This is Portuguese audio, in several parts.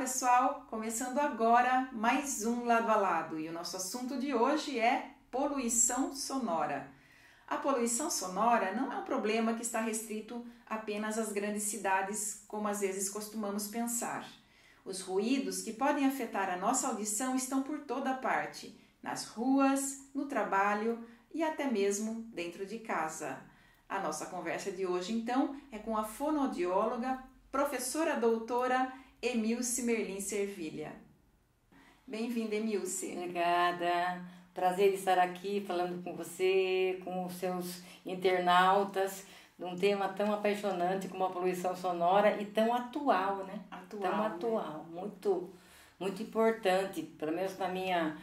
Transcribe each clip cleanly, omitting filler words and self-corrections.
pessoal, começando agora mais um Lado a Lado e o nosso assunto de hoje é poluição sonora. A poluição sonora não é um problema que está restrito apenas às grandes cidades, como às vezes costumamos pensar. Os ruídos que podem afetar a nossa audição estão por toda parte, nas ruas, no trabalho e até mesmo dentro de casa. A nossa conversa de hoje, então, é com a fonoaudióloga, professora doutora Emilce Merlin Servilha. Bem-vinda, Emilce. Obrigada. Prazer estar aqui falando com você, com os seus internautas, de um tema tão apaixonante como a poluição sonora e tão atual, né? Atual, né? Muito importante. Pelo menos na minha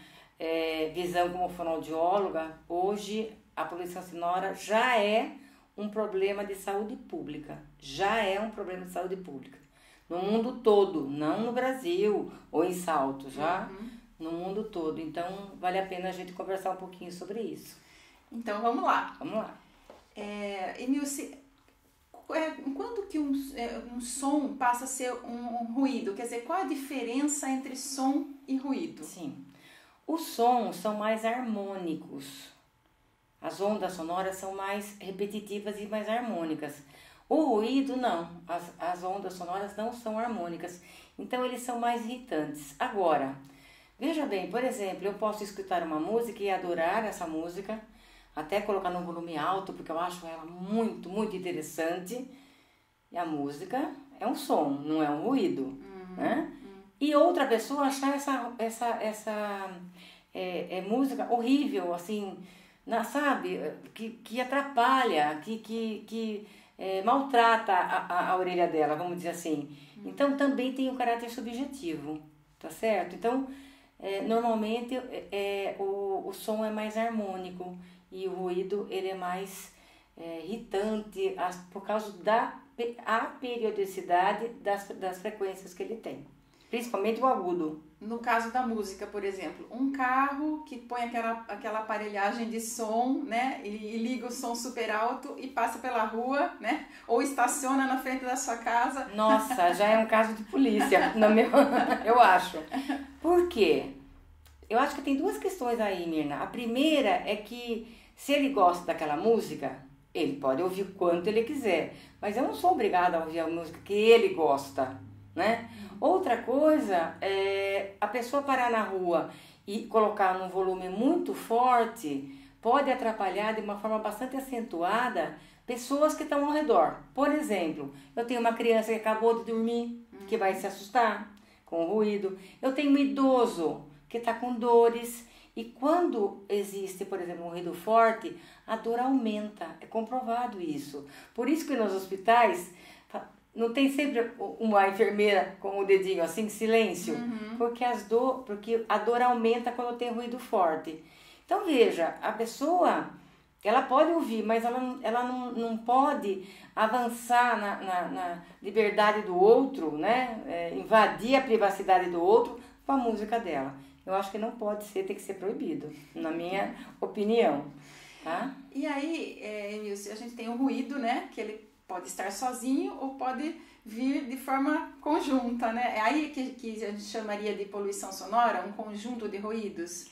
visão como fonoaudióloga, hoje a poluição sonora já é um problema de saúde pública. Já é um problema de saúde pública. No mundo todo, não no Brasil ou em Salto, já no mundo todo. Então, vale a pena a gente conversar um pouquinho sobre isso. Então, vamos lá. Vamos lá. Emilce, quando que um som passa a ser um ruído? Quer dizer, qual a diferença entre som e ruído? Sim. Os sons são mais harmônicos. As ondas sonoras são mais repetitivas e mais harmônicas. O ruído não, as ondas sonoras não são harmônicas, então eles são mais irritantes. Agora, veja bem, por exemplo, eu posso escutar uma música e adorar essa música, até colocar no volume alto, porque eu acho ela muito, muito interessante. E a música é um som, não é um ruído, né? E outra pessoa achar essa música horrível, assim, sabe, que atrapalha, que maltrata a orelha dela, vamos dizer assim. Então também tem um caráter subjetivo, tá certo? Então normalmente o som é mais harmônico e o ruído ele é mais irritante por causa da periodicidade das frequências que ele tem, principalmente o agudo. No caso da música, por exemplo, um carro que põe aquela aparelhagem de som, né, e liga o som super alto e passa pela rua, né, ou estaciona na frente da sua casa. Nossa, já é um caso de polícia, eu acho. Por quê? Eu acho que tem duas questões aí, Mirna. A primeira é que se ele gosta daquela música, ele pode ouvir o quanto ele quiser, mas eu não sou obrigada a ouvir a música que ele gosta, né? Outra coisa é a pessoa parar na rua e colocar num volume muito forte, pode atrapalhar de uma forma bastante acentuada pessoas que estão ao redor. Por exemplo, eu tenho uma criança que acabou de dormir, que vai se assustar com o ruído. Eu tenho um idoso que está com dores e quando existe, por exemplo, um ruído forte, a dor aumenta. É comprovado isso. Por isso que nos hospitais não tem sempre uma enfermeira com o dedinho assim, em silêncio, porque a dor aumenta quando tem ruído forte. Então veja, a pessoa, ela pode ouvir, mas ela não pode avançar na liberdade do outro, né? Invadir a privacidade do outro com a música dela. Eu acho que não pode ser, tem que ser proibido, na minha opinião. Tá? E aí, Emilce, a gente tem o ruído, né? Que ele pode estar sozinho ou pode vir de forma conjunta, né? É aí que a gente chamaria de poluição sonora, um conjunto de ruídos?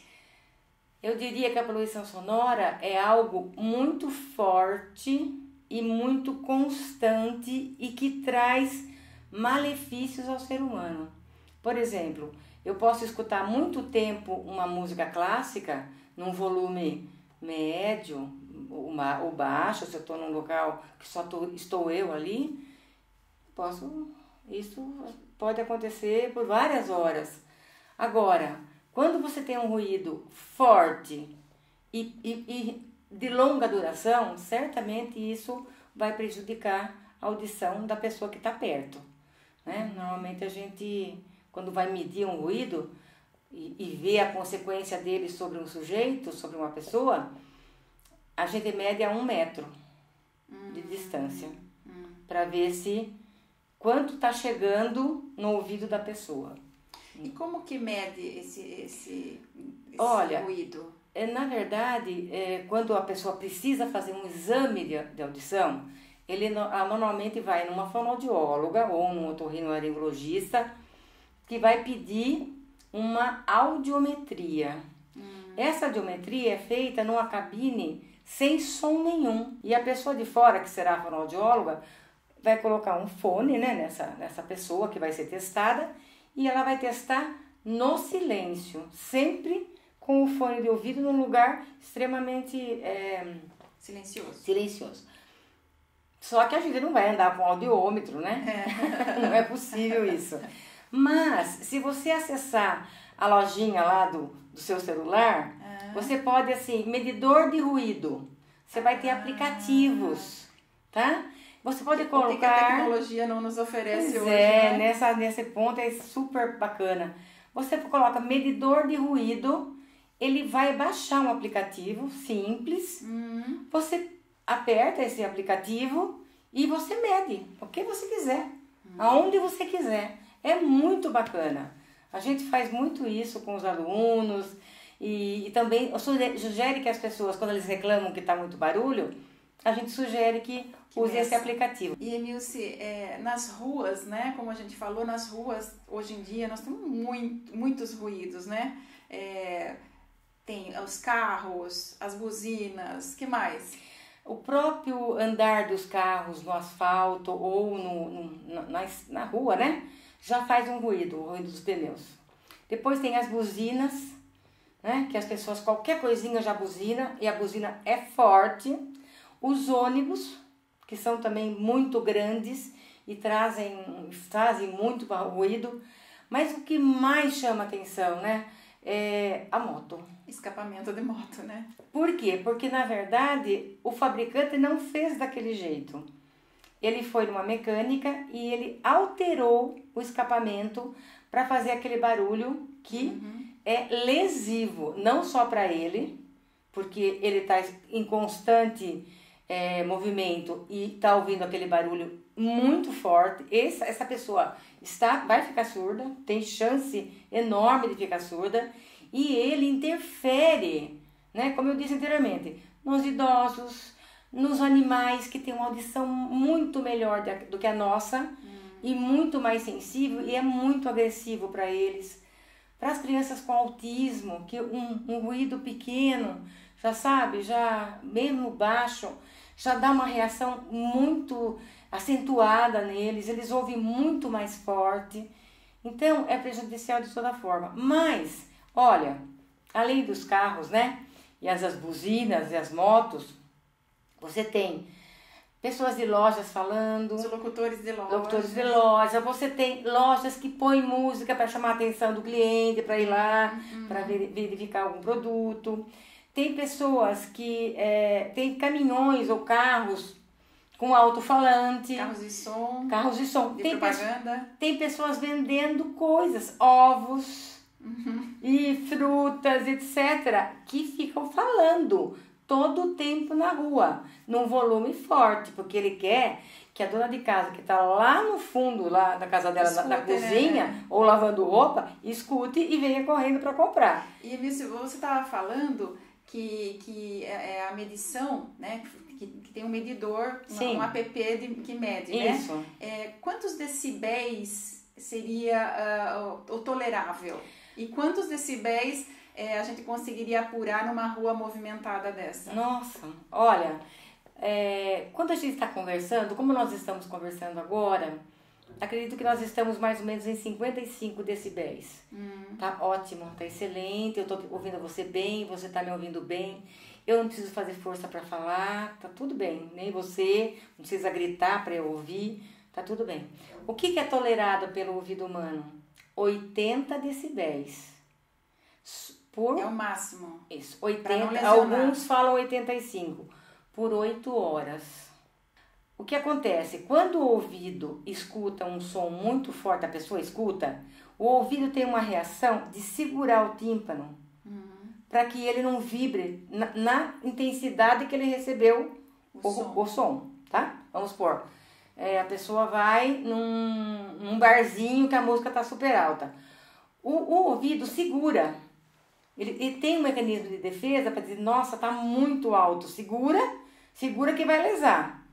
Eu diria que a poluição sonora é algo muito forte e muito constante e que traz malefícios ao ser humano. Por exemplo, eu posso escutar muito tempo uma música clássica num volume médio ou baixo, se eu estou num local que só estou eu ali, isso pode acontecer por várias horas. Agora, quando você tem um ruído forte e de longa duração, certamente isso vai prejudicar a audição da pessoa que está perto, né? Normalmente a gente, quando vai medir um ruído e vê a consequência dele sobre um sujeito, sobre uma pessoa, a gente mede a 1 metro de distância para ver quanto está chegando no ouvido da pessoa. E como que mede esse ruído? Na verdade, quando a pessoa precisa fazer um exame de audição, ele normalmente vai numa fonoaudióloga ou num otorrinolaringologista que vai pedir uma audiometria. Essa audiometria é feita numa cabine sem som nenhum. E a pessoa de fora, que será a fonoaudióloga, vai colocar um fone, né, nessa pessoa que vai ser testada, e ela vai testar no silêncio, sempre com o fone de ouvido num lugar extremamente silencioso. Só que a gente não vai andar com audiômetro, né? Não é possível isso. Mas, se você acessar a lojinha lá do seu celular, você pode, assim, medidor de ruído. Você vai ter aplicativos, tá? Você pode colocar... O que a tecnologia não nos oferece hoje, né? Nesse ponto é super bacana. Você coloca medidor de ruído, ele vai baixar um aplicativo simples. Você aperta esse aplicativo e você mede o que você quiser, aonde você quiser. É muito bacana. A gente faz muito isso com os alunos e também sugere que as pessoas, quando eles reclamam que está muito barulho, a gente sugere que use esse aplicativo. E, Emilce, nas ruas, né, como a gente falou, nas ruas, hoje em dia, nós temos muitos ruídos, né? Tem os carros, as buzinas, que mais? O próprio andar dos carros no asfalto ou na rua, né? Já faz um ruído, o ruído dos pneus. Depois tem as buzinas, né? Que as pessoas, qualquer coisinha já buzina, e a buzina é forte. Os ônibus, que são também muito grandes e trazem muito ruído. Mas o que mais chama atenção, né? É a moto. Escapamento de moto, né? Por quê? Porque, na verdade, o fabricante não fez daquele jeito. Ele foi numa mecânica e ele alterou o escapamento para fazer aquele barulho que é lesivo, não só para ele, porque ele está em constante movimento e está ouvindo aquele barulho muito forte. Essa pessoa vai ficar surda, tem chance enorme de ficar surda, e ele interfere, né, como eu disse anteriormente, nos idosos, nos animais que têm uma audição muito melhor do que a nossa e muito mais sensível, e é muito agressivo para eles. Para as crianças com autismo, que um ruído pequeno, já mesmo baixo, já dá uma reação muito acentuada neles, eles ouvem muito mais forte. Então, é prejudicial de toda forma. Mas, olha, além dos carros, né, e as buzinas e as motos, você tem pessoas de lojas falando. Os locutores de loja. Locutores de loja. Você tem lojas que põem música para chamar a atenção do cliente, para ir lá, para verificar algum produto. Tem pessoas que tem caminhões ou carros com alto-falante. Carros de som. Tem propaganda. Tem pessoas vendendo coisas, ovos e frutas, etc., que ficam falando todo o tempo na rua, num volume forte, porque ele quer que a dona de casa, que está lá no fundo, lá na casa dela, na cozinha, né, ou lavando roupa, escute e venha correndo para comprar. E você estava falando que é a medição, né, que tem um medidor, um app que mede, isso, né? Quantos decibéis seria o tolerável? E quantos decibéis a gente conseguiria apurar numa rua movimentada dessa? Nossa, olha, quando a gente está conversando, como nós estamos conversando agora, acredito que nós estamos mais ou menos em 55 decibéis. Tá ótimo, tá excelente, eu estou ouvindo você bem, você está me ouvindo bem, eu não preciso fazer força para falar, tá tudo bem, nem você, não precisa gritar para eu ouvir, tá tudo bem. O que é tolerado pelo ouvido humano? 80 decibéis. É o máximo. Isso, 80, alguns falam 85, por 8 horas. O que acontece? Quando o ouvido escuta um som muito forte, a pessoa escuta, o ouvido tem uma reação de segurar o tímpano para que ele não vibre na intensidade que ele recebeu o som, tá? Vamos supor, a pessoa vai num barzinho que a música está super alta. O ouvido segura. Ele tem um mecanismo de defesa para dizer, nossa, tá muito alto, segura que vai lesar.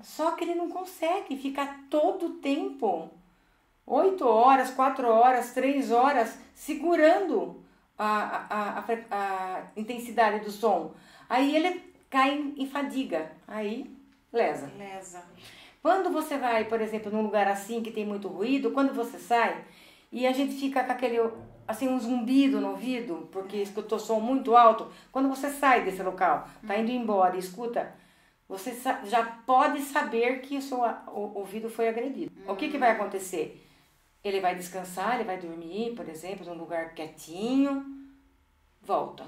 Só que ele não consegue ficar todo o tempo 8 horas, 4 horas, 3 horas, segurando a intensidade do som. Aí ele cai em fadiga, aí lesa. Quando você vai, por exemplo, num lugar assim que tem muito ruído, quando você sai e a gente fica com aquele, assim, um zumbido no ouvido, porque escutou som muito alto, quando você sai desse local, tá indo embora e escuta, você já pode saber que o seu ouvido foi agredido. O que vai acontecer? Ele vai descansar, ele vai dormir, por exemplo, num lugar quietinho, volta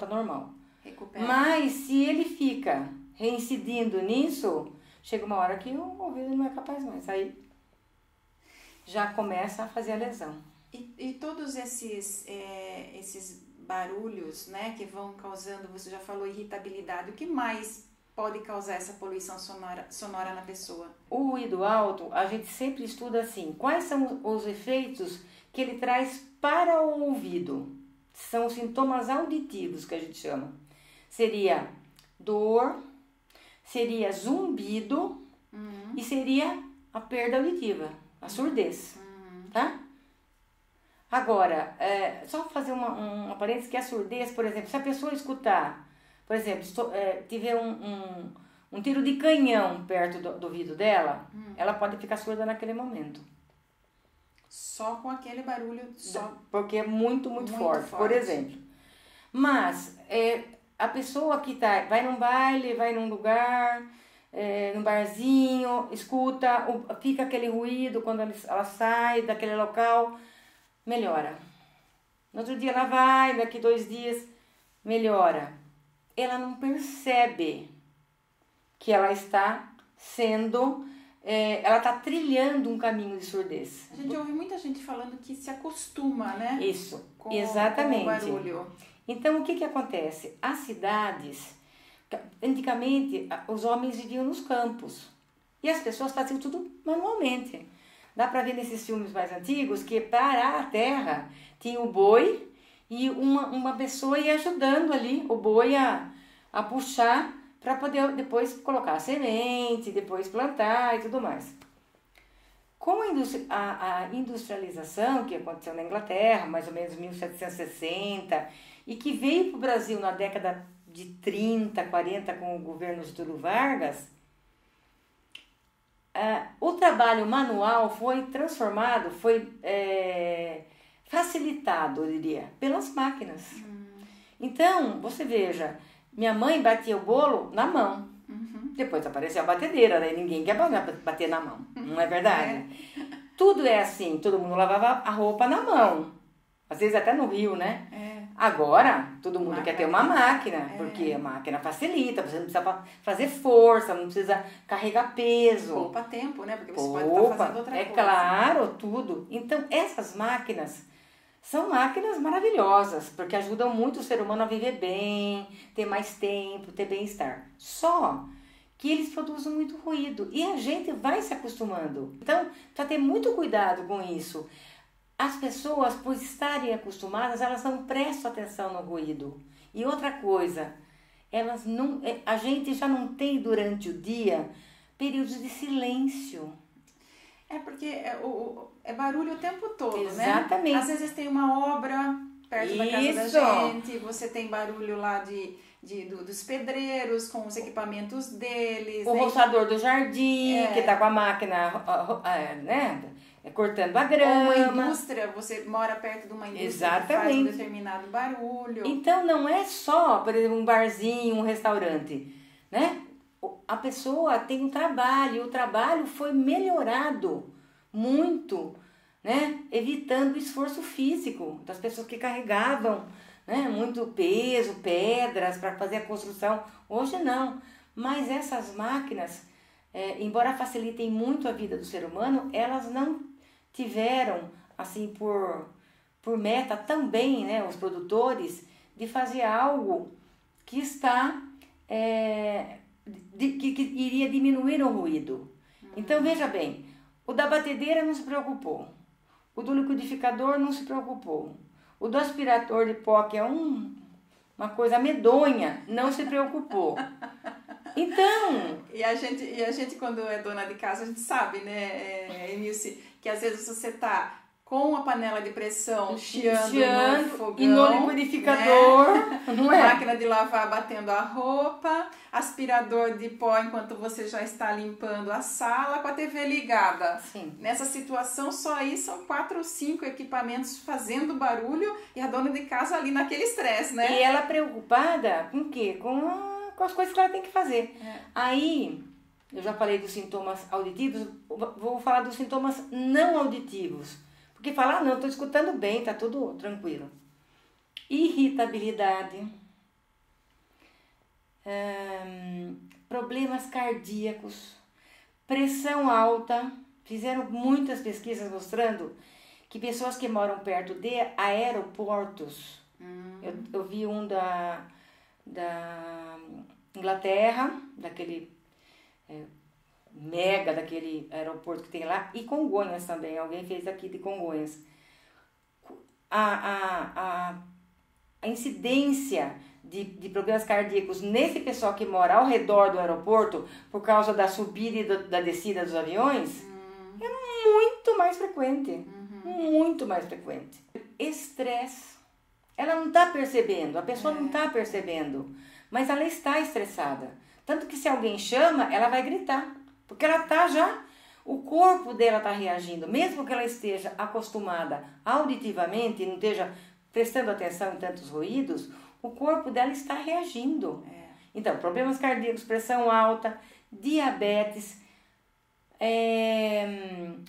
normal. Recupera. Mas se ele fica reincidindo nisso, chega uma hora que o ouvido não é capaz mais. Aí já começa a fazer a lesão. E todos esses barulhos, né, que vão causando, você já falou, irritabilidade, o que mais pode causar essa poluição sonora na pessoa? O ruído alto, a gente sempre estuda assim, quais são os efeitos que ele traz para o ouvido? São os sintomas auditivos que a gente chama. Seria dor, seria zumbido e seria a perda auditiva, a surdez, tá? Agora, só fazer uma parênteses que a surdez, por exemplo, se a pessoa escutar, por exemplo, tiver um tiro de canhão perto do ouvido dela, ela pode ficar surda naquele momento. Só com aquele barulho, só. Porque é muito forte, por exemplo. Mas a pessoa que vai num baile, vai num lugar, num barzinho, escuta, fica aquele ruído quando ela sai daquele local, melhora. No outro dia ela vai, daqui 2 dias, melhora. Ela não percebe que ela está sendo... ela está trilhando um caminho de surdez. A gente ouve muita gente falando que se acostuma, né? Isso, exatamente. Com o barulho. Então, o que acontece? As cidades, antigamente, os homens viviam nos campos. E as pessoas faziam tudo manualmente. Dá para ver nesses filmes mais antigos que para arar a terra tinha o boi e uma pessoa ia ajudando ali o boi a puxar para poder depois colocar a semente, depois plantar e tudo mais. Com a industrialização que aconteceu na Inglaterra, mais ou menos 1760, e que veio para o Brasil na década de 30, 40 com o governo Getúlio Vargas, o trabalho manual foi transformado, foi facilitado, eu diria, pelas máquinas. Então, você veja, minha mãe batia o bolo na mão. Depois apareceu a batedeira, né? Ninguém quer bater na mão, não é verdade? Tudo é assim, todo mundo lavava a roupa na mão. Às vezes até no rio, né? Agora, todo mundo quer ter uma máquina, porque a máquina facilita, você não precisa fazer força, não precisa carregar peso. Poupa tempo, né? Porque você pode estar fazendo outra coisa. Claro, tudo. Então, essas máquinas são máquinas maravilhosas, porque ajudam muito o ser humano a viver bem, ter mais tempo, ter bem-estar. Só que eles produzem muito ruído e a gente vai se acostumando. Então, precisa ter muito cuidado com isso. As pessoas, por estarem acostumadas, elas não prestam atenção no ruído. E outra coisa, a gente já não tem durante o dia períodos de silêncio. Porque é barulho o tempo todo, Exatamente. né? Às vezes tem uma obra perto da casa da gente, você tem barulho lá dos pedreiros com os equipamentos deles. O roçador do jardim, que tá com a máquina, né? Cortando a grama. Ou uma indústria, você mora perto de uma indústria que faz um determinado barulho. Então não é só, por exemplo, um barzinho, um restaurante, né? A pessoa tem um trabalho, e o trabalho foi melhorado muito, né? Evitando o esforço físico das pessoas que carregavam, né? Muito peso, pedras para fazer a construção. Hoje não, mas essas máquinas, embora facilitem muito a vida do ser humano, elas não tiveram, assim, por meta também, né, os produtores, de fazer algo que está... que iria diminuir o ruído. Então, veja bem, o da batedeira não se preocupou, o do liquidificador não se preocupou, o do aspirador de pó, que é uma coisa medonha, não se preocupou. Então... E a gente, quando é dona de casa, a gente sabe, né, Emilce, que às vezes você tá com a panela de pressão chiando no fogão, e no liquidificador, né? Não é? Máquina de lavar batendo a roupa, aspirador de pó enquanto você já está limpando a sala, com a TV ligada. Sim. Nessa situação, só aí são 4 ou 5 equipamentos fazendo barulho e a dona de casa ali naquele estresse, né? E ela preocupada com o quê? Com as coisas que ela tem que fazer. Aí, eu já falei dos sintomas auditivos, vou falar dos sintomas não auditivos. Porque falar, não, estou escutando bem, tá tudo tranquilo. Irritabilidade, problemas cardíacos, pressão alta. Fizeram muitas pesquisas mostrando que pessoas que moram perto de aeroportos, eu vi um da Inglaterra, daquele daquele aeroporto que tem lá, e Congonhas também, alguém fez aqui de Congonhas. A incidência de problemas cardíacos nesse pessoal que mora ao redor do aeroporto, por causa da subida e da descida dos aviões, é muito mais frequente. Muito mais frequente. Estresse. Ela não está percebendo, a pessoa não está percebendo, mas ela está estressada. Tanto que se alguém chama, ela vai gritar. Porque ela está já, o corpo dela está reagindo, mesmo que ela esteja acostumada auditivamente e não esteja prestando atenção em tantos ruídos, o corpo dela está reagindo. Então, problemas cardíacos, pressão alta, diabetes,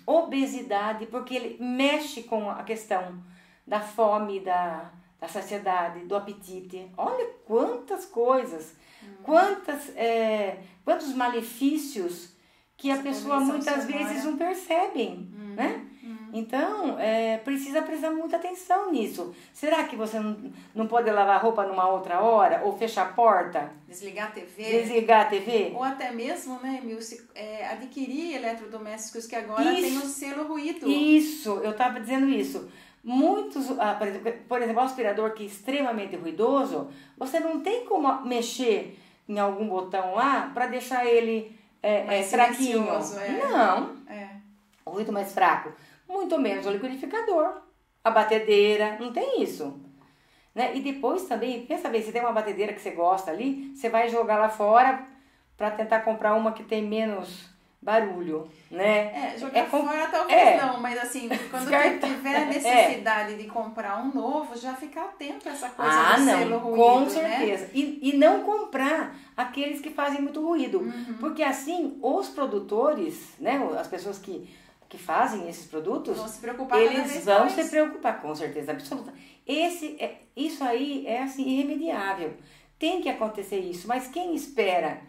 obesidade, porque ele mexe com a questão da fome, da saciedade, do apetite. Olha quantas coisas, quantos malefícios que a pessoa muitas vezes não percebem, né? Então, precisa prestar muita atenção nisso. Será que você não pode lavar roupa numa outra hora? Ou fechar a porta? Desligar a TV? Desligar a TV? Ou até mesmo, né, Emilce, adquirir eletrodomésticos que agora tem o selo ruído. Isso, eu estava dizendo isso. Muitos, por exemplo, o aspirador que é extremamente ruidoso, você não tem como mexer em algum botão lá para deixar ele fraquinho. Não. O ruído mais fraco. Muito menos o liquidificador. A batedeira, não tem isso. Né? E depois também, pensa bem, se tem uma batedeira que você gosta ali, você vai jogar lá fora para tentar comprar uma que tem menos barulho, né? Jogar fora talvez não, mas assim, quando tiver necessidade de comprar um novo, já ficar atento a essa coisa do selo ruído, com certeza. Né? E não comprar aqueles que fazem muito ruído, porque assim, os produtores, né, as pessoas que fazem esses produtos, vão se preocupar eles vão se preocupar, com certeza absoluta. Isso aí é assim, irremediável. Tem que acontecer isso, mas quem espera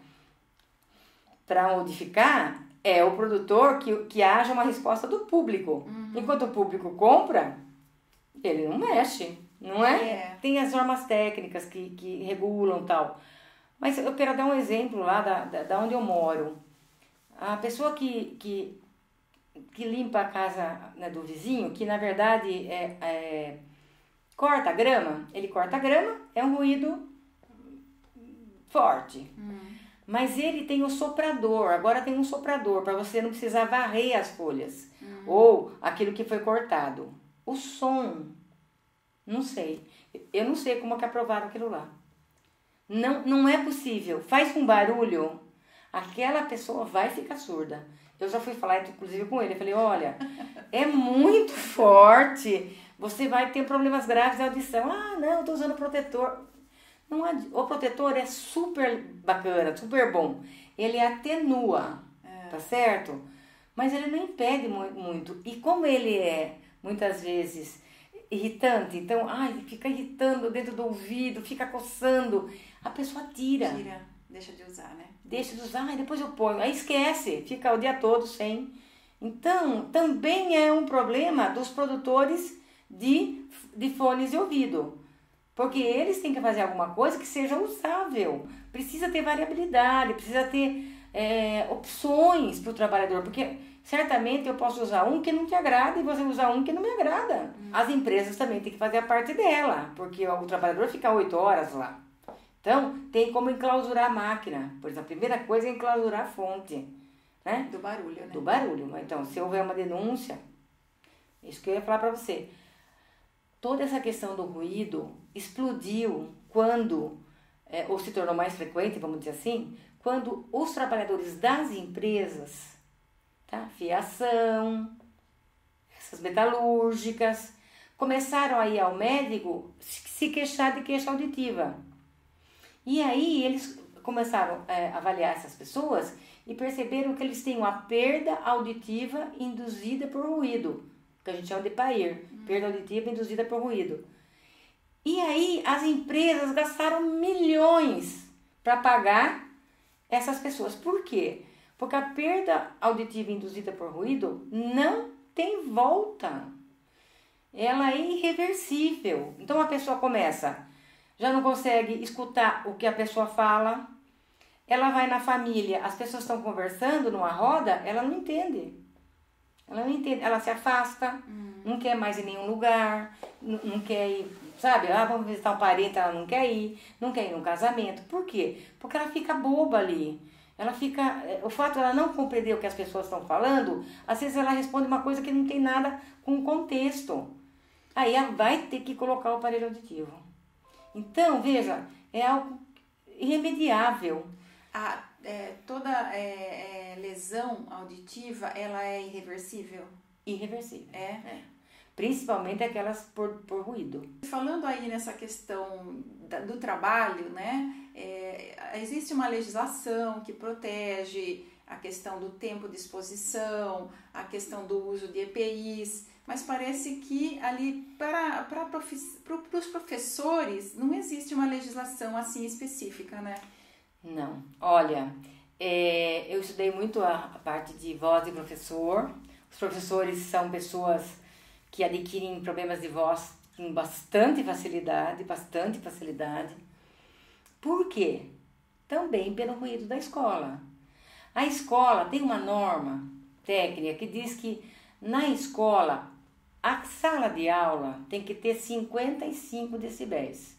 para modificar é o produtor que haja uma resposta do público. Enquanto o público compra, ele não mexe, não é? Tem as normas técnicas que regulam tal. Mas eu quero dar um exemplo lá da onde eu moro. A pessoa que limpa a casa, né, do vizinho, que na verdade corta a grama, ele corta a grama, é um ruído forte. Mas ele tem o soprador, agora tem um soprador para você não precisar varrer as folhas ou aquilo que foi cortado. O som, não sei. Eu não sei como é que aprovaram aquilo lá. Não é possível. Faz um barulho, aquela pessoa vai ficar surda. Eu já fui falar, inclusive, com ele. Eu falei, olha, é muito forte. Você vai ter problemas graves de audição. Ah, não, eu tô usando protetor. O protetor é super bacana, super bom. Ele atenua, tá certo? Mas ele não impede muito. E como ele é, muitas vezes, irritante, então, ele fica irritando dentro do ouvido, fica coçando, a pessoa tira. Deixa de usar, né? Deixa de usar, depois eu ponho. Aí esquece, fica o dia todo sem. Então, também é um problema dos produtores de fones de ouvido. Porque eles têm que fazer alguma coisa que seja usável. Precisa ter variabilidade, precisa ter opções para o trabalhador. Porque certamente eu posso usar um que não te agrada e você usar um que não me agrada. As empresas também têm que fazer a parte dela, porque o trabalhador fica 8 horas lá. Então, tem como enclausurar a máquina. Por exemplo, a primeira coisa é enclausurar a fonte, né? Do barulho, né? Do barulho. Então, se houver uma denúncia, isso que eu ia falar para você. Toda essa questão do ruído explodiu quando, ou se tornou mais frequente, vamos dizer assim, quando os trabalhadores das empresas, tá? Fiação, essas metalúrgicas, começaram a ir ao médico se queixar de queixa auditiva. E aí eles começaram a avaliar essas pessoas e perceberam que eles têm uma perda auditiva induzida por ruído, que a gente chama de PAIR, perda auditiva induzida por ruído. E aí as empresas gastaram milhões para pagar essas pessoas. Por quê? Porque a perda auditiva induzida por ruído não tem volta. Ela é irreversível. Então a pessoa já não consegue escutar o que a pessoa fala. Ela vai na família, as pessoas estão conversando numa roda, ela não entende. Ela não entende, ela se afasta, não quer mais ir em nenhum lugar, não quer ir, sabe? Vamos visitar um parente, ela não quer ir num casamento. Por quê? Porque ela fica boba ali. Ela fica, o fato de ela não compreender o que as pessoas estão falando, às vezes ela responde uma coisa que não tem nada com o contexto. Aí ela vai ter que colocar o aparelho auditivo. Então, veja, é algo irremediável. Toda lesão auditiva, ela é irreversível? Irreversível. Principalmente aquelas por ruído. Falando aí nessa questão do trabalho, né? Existe uma legislação que protege a questão do tempo de exposição, a questão do uso de EPIs, mas parece que ali para os professores não existe uma legislação assim específica, né? Não. Olha, eu estudei muito a parte de voz de professor. Os professores são pessoas que adquirem problemas de voz com bastante facilidade. Por quê? Também pelo ruído da escola. A escola tem uma norma técnica que diz que na escola a sala de aula tem que ter 55 decibéis.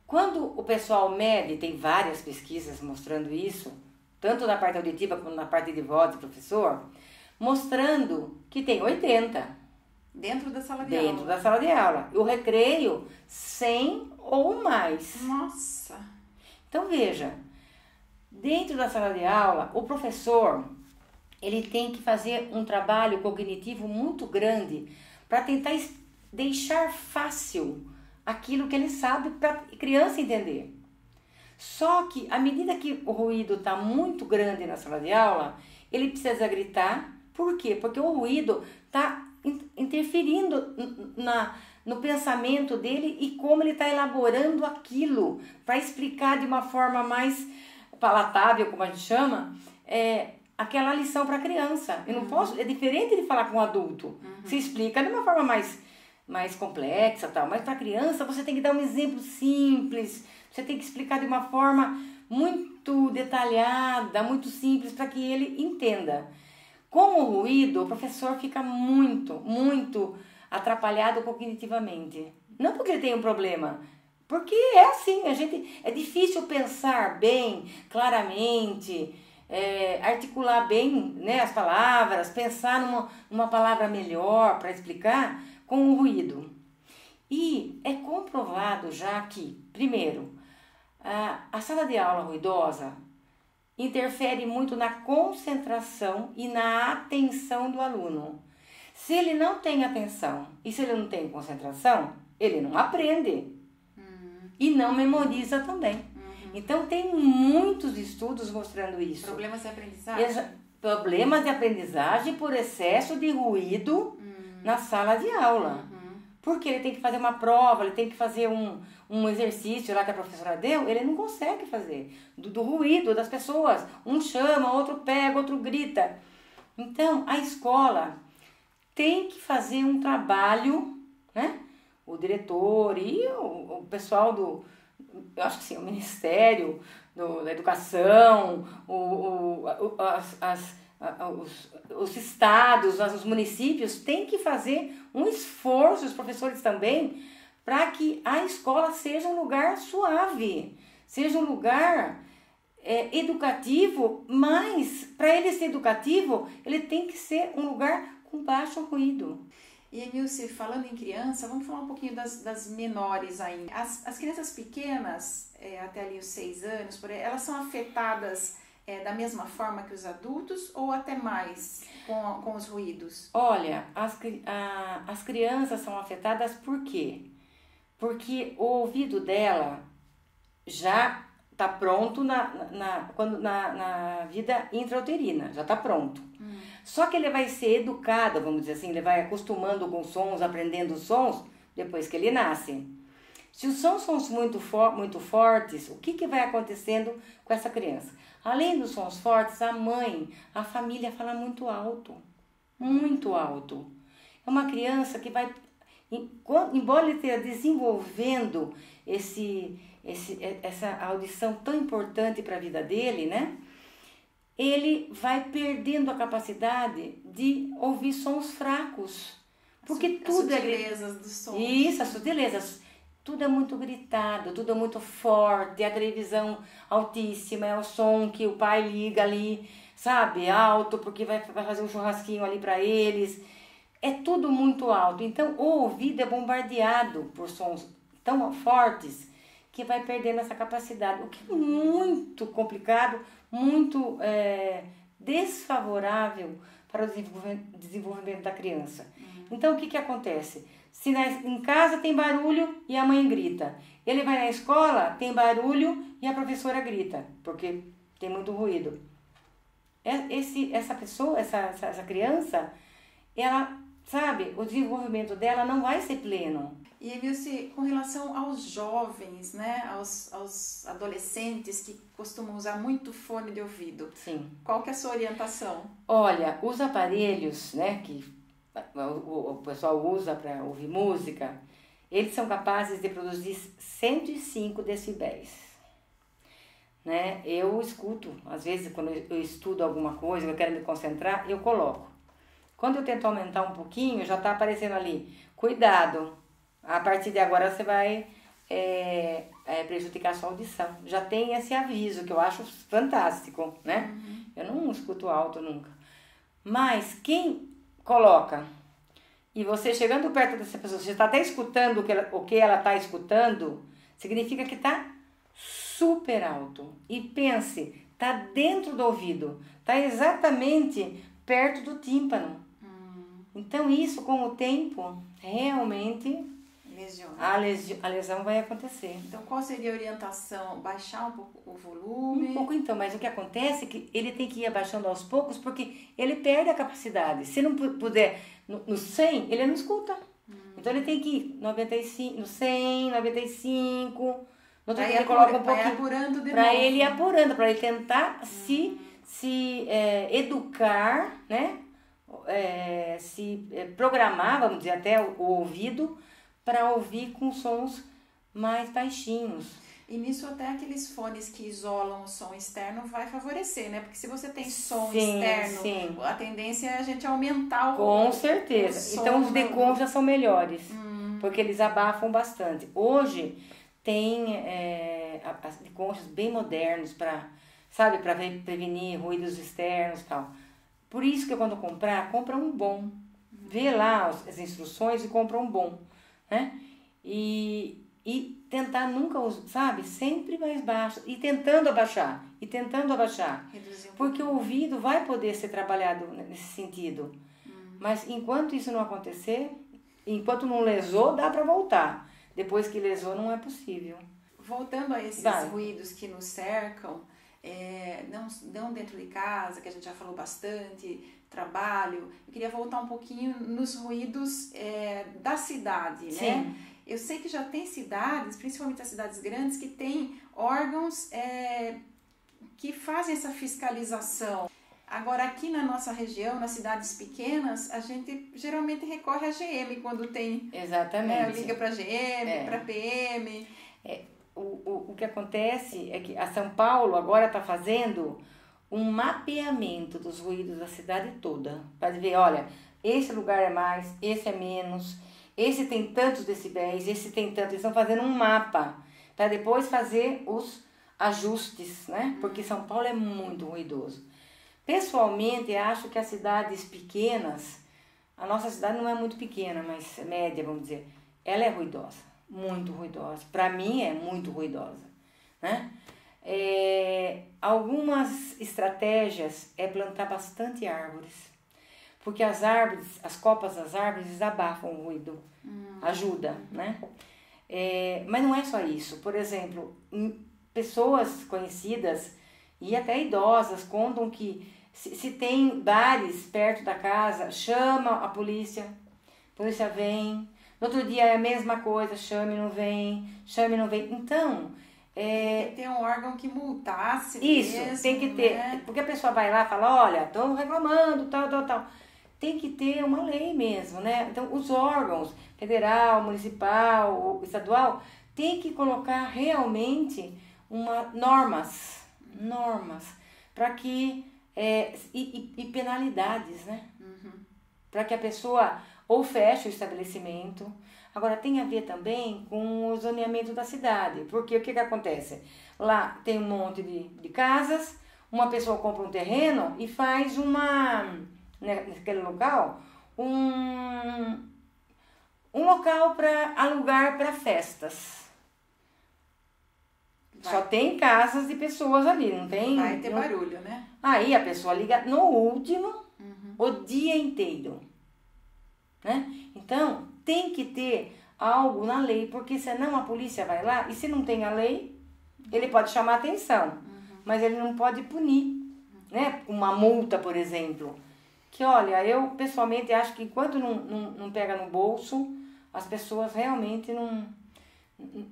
Quando o pessoal mede, tem várias pesquisas mostrando isso, tanto na parte auditiva como na parte de voz do professor, mostrando que tem 80. Dentro da sala de aula? Dentro da sala de aula. E o recreio, 100 ou mais. Nossa! Então, veja, dentro da sala de aula, o professor, ele tem que fazer um trabalho cognitivo muito grande para tentar deixar fácil aquilo que ele sabe para a criança entender. Só que, à medida que o ruído está muito grande na sala de aula, ele precisa gritar. Por quê? Porque o ruído está interferindo no pensamento dele e como ele está elaborando aquilo para explicar de uma forma mais palatável, como a gente chama, aquela lição para a criança. Eu não posso, é diferente de falar com um adulto. Se explica de uma forma mais complexa, tal, mas para a criança você tem que dar um exemplo simples, você tem que explicar de uma forma muito detalhada, muito simples para que ele entenda. Com o ruído, o professor fica muito atrapalhado cognitivamente. Não porque ele tem um problema, porque é assim, é difícil pensar bem, claramente, articular bem, né, as palavras, pensar numa palavra melhor para explicar com o ruído. E é comprovado já que, primeiro, a sala de aula ruidosa interfere muito na concentração e na atenção do aluno. Se ele não tem atenção e se ele não tem concentração, ele não aprende e não memoriza também. Então, tem muitos estudos mostrando isso. Problemas de aprendizagem? Problemas de aprendizagem por excesso de ruído na sala de aula. Porque ele tem que fazer uma prova, ele tem que fazer um exercício lá que a professora deu, ele não consegue fazer. Do ruído das pessoas. Um chama, outro pega, outro grita. Então, a escola tem que fazer um trabalho, né? O diretor e o pessoal eu acho que sim, o Ministério da Educação, os estados, os municípios têm que fazer um esforço, os professores também, para que a escola seja um lugar suave, seja um lugar educativo, mas para ele ser educativo, ele tem que ser um lugar com baixo ruído. E Emilce, falando em criança, vamos falar um pouquinho das menores ainda. As crianças pequenas, até ali os 6 anos, elas são afetadas da mesma forma que os adultos ou até mais com os ruídos? Olha, as crianças são afetadas por quê? Porque o ouvido dela já está pronto na vida intrauterina, já está pronto. Só que ele vai ser educado, vamos dizer assim, ele vai acostumando com sons, aprendendo sons, depois que ele nasce. Se os sons são muito fortes, o que vai acontecendo com essa criança? Além dos sons fortes, a família fala muito alto, muito alto. É uma criança que vai, embora ele esteja desenvolvendo essa audição tão importante para a vida dele, né? Ele vai perdendo a capacidade de ouvir sons fracos. Porque tudo as sutilezas dos sons. Isso, as sutilezas. Tudo é muito gritado, tudo é muito forte. A televisão altíssima, é o som que o pai liga ali, sabe? Alto, porque vai fazer um churrasquinho ali para eles. É tudo muito alto. Então, o ouvido é bombardeado por sons tão fortes que vai perdendo essa capacidade. O que é muito complicado, muito desfavorável para o desenvolvimento da criança. Então, o que acontece? Se em casa tem barulho e a mãe grita, ele vai na escola, tem barulho e a professora grita, porque tem muito ruído. Essa criança, ela, sabe, o desenvolvimento dela não vai ser pleno. E Emilce, com relação aos jovens, né, aos adolescentes que costumam usar muito fone de ouvido, sim, qual que é a sua orientação? Olha, os aparelhos, né, que o pessoal usa para ouvir música, eles são capazes de produzir 105 decibéis. Né? Eu escuto, às vezes quando eu estudo alguma coisa, eu quero me concentrar, eu coloco. Quando eu tento aumentar um pouquinho, já está aparecendo ali, cuidado, a partir de agora você vai prejudicar a sua audição. Já tem esse aviso que eu acho fantástico, né? Eu não escuto alto nunca. Mas quem coloca e você chegando perto dessa pessoa, você está até escutando o que ela está escutando, significa que está super alto. E pense, está dentro do ouvido, está exatamente perto do tímpano. Então isso com o tempo realmente a lesão vai acontecer. Então qual seria a orientação? Baixar um pouco o volume? Um pouco então, mas o que acontece é que ele tem que ir abaixando aos poucos porque ele perde a capacidade. Se não puder no 100, ele não escuta. Então ele tem que ir 95, no 100, 95, no outro ele coloca um pouquinho para ele ir apurando, para ele tentar se educar, né? Programar, vamos dizer, até o ouvido para ouvir com sons mais baixinhos. E nisso até aqueles fones que isolam o som externo vai favorecer, né? Porque se você tem som externo, a tendência é a gente aumentar o Com certeza. O som. Então os decons já são melhores, porque eles abafam bastante. Hoje tem as decons bem modernos para prevenir ruídos externos e tal. Por isso que quando compra um bom. Vê lá as instruções e compra um bom. Né? E tentar nunca, sabe? Sempre mais baixo. E tentando abaixar. Porque o ouvido vai poder ser trabalhado nesse sentido. Mas enquanto isso não acontecer, enquanto não lesou, dá para voltar. Depois que lesou, não é possível. Voltando a esses ruídos que nos cercam, não dentro de casa, que a gente já falou bastante, trabalho, eu queria voltar um pouquinho nos ruídos da cidade, Sim. né? Eu sei que já tem cidades, principalmente as cidades grandes, que têm órgãos que fazem essa fiscalização. Agora, aqui na nossa região, nas cidades pequenas, a gente geralmente recorre à GM quando tem... Exatamente. Liga para a GM, para a PM... O que acontece é que a São Paulo agora está fazendo um mapeamento dos ruídos da cidade toda. Para ver, olha, esse lugar é mais, esse é menos. esse tem tantos decibéis, esse tem tanto. Eles estão fazendo um mapa para depois fazer os ajustes, né? Porque São Paulo é muito ruidoso. Pessoalmente, acho que as cidades pequenas, a nossa cidade não é muito pequena, mas média, vamos dizer, ela é ruidosa, muito ruidosa. Para mim é muito ruidosa, né? Algumas estratégias é plantar bastante árvores, porque as árvores, as copas das árvores abafam o ruído, ajuda, né? Mas não é só isso. Por exemplo, pessoas conhecidas e até idosas contam que se tem bares perto da casa, chama a polícia vem. No outro dia é a mesma coisa, chame, não vem. Então, tem que ter um órgão que multasse isso, mesmo, tem que ter, né? porque a pessoa vai lá e fala, olha, estão reclamando, tal. Tem que ter uma lei mesmo, né? Então, os órgãos, federal, municipal, estadual, tem que colocar realmente normas para que, e penalidades, né? Para que a pessoa ou feche o estabelecimento. Agora, tem a ver também com o zoneamento da cidade, porque o que acontece? Lá tem um monte de casas, uma pessoa compra um terreno e faz naquele local, um local para alugar para festas. Só tem casas de pessoas ali, não tem... Vai ter barulho, né? Aí a pessoa liga no último, o dia inteiro, né? Então, tem que ter algo na lei, porque senão a polícia vai lá, e se não tem a lei, ele pode chamar atenção, mas ele não pode punir, né? Uma multa, por exemplo. Que, olha, eu pessoalmente acho que enquanto não pega no bolso, as pessoas realmente não...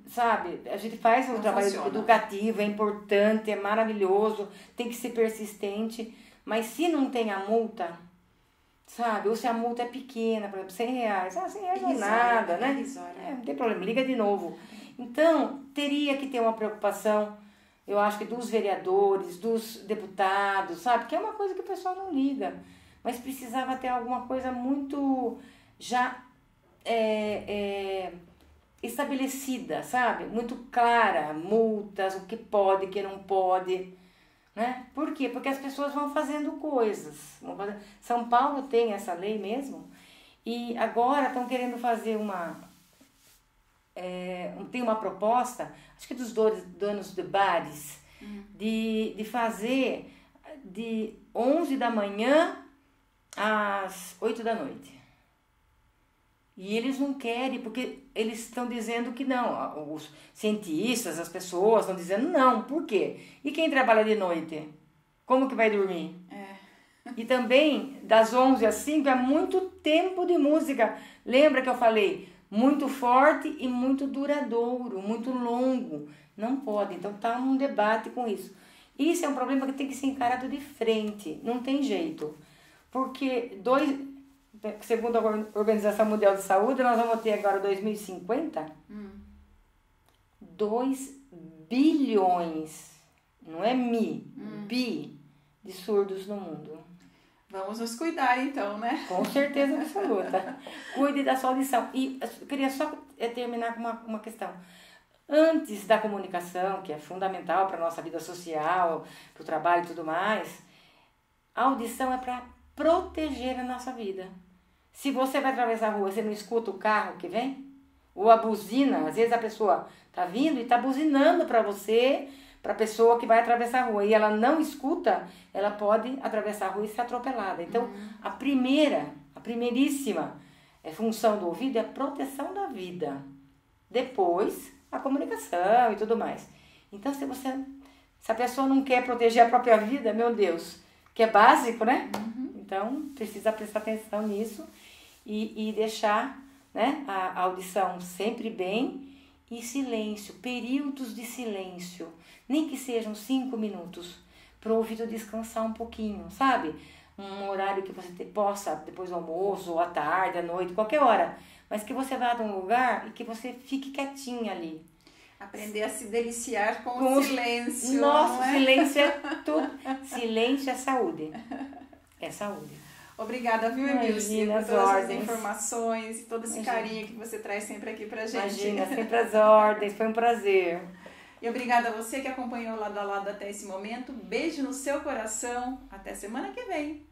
Sabe, a gente faz um trabalho educativo, é importante, é maravilhoso, tem que ser persistente, mas se não tem a multa, sabe, ou se a multa é pequena, por exemplo, R$100, R$100 não é nada, né? Não tem problema, liga de novo. Então, teria que ter uma preocupação, eu acho que dos vereadores, dos deputados, sabe, que é uma coisa que o pessoal não liga, mas precisava ter alguma coisa muito já estabelecida, sabe? Muito clara, multas, o que pode, o que não pode, né? Por quê? Porque as pessoas vão fazendo coisas. São Paulo tem essa lei mesmo, e agora estão querendo fazer tem uma proposta, acho que dos donos de bares, de fazer de 11 da manhã às 8 da noite. E eles não querem, porque eles estão dizendo que não. Os cientistas, as pessoas estão dizendo não. Por quê? E quem trabalha de noite? Como que vai dormir? E também, das 11 às 5 é muito tempo de música. Lembra que eu falei? Muito forte e muito duradouro, muito longo. Não pode. Então está um debate com isso. Isso é um problema que tem que ser encarado de frente. Não tem jeito. Porque segundo a Organização Mundial de Saúde, nós vamos ter agora 2050 2 bilhões, não é bi, de surdos no mundo. Vamos nos cuidar então, né? Com certeza absoluta. Cuide da sua audição. E eu queria só terminar com uma questão. Antes da comunicação, que é fundamental para a nossa vida social, para o trabalho e tudo mais, a audição é para proteger a nossa vida. Se você vai atravessar a rua, você não escuta o carro que vem? Ou a buzina, às vezes a pessoa está vindo e está buzinando para você, para a pessoa que vai atravessar a rua, e ela não escuta, ela pode atravessar a rua e ser atropelada. Então, a primeiríssima função do ouvido é a proteção da vida. Depois, a comunicação e tudo mais. Então, se a pessoa não quer proteger a própria vida, meu Deus, que é básico, né? Então, precisa prestar atenção nisso e deixar, né, a audição sempre bem, e silêncio, períodos de silêncio, nem que sejam 5 minutos, para o ouvido descansar um pouquinho, sabe? Um horário que você possa, depois do almoço, ou à tarde, à noite, qualquer hora, mas que você vá a um lugar e que você fique quietinha ali. Aprender a se deliciar com o silêncio. Nossa, silêncio é tudo. Silêncio é saúde. É saúde. Obrigada, viu, Emilce, Imagina, por as todas as ordens. informações e todo esse Imagina. carinho que você traz sempre aqui pra gente. Imagina, sempre as ordens, foi um prazer. E obrigada a você que acompanhou Lado a Lado até esse momento. Beijo no seu coração. Até semana que vem.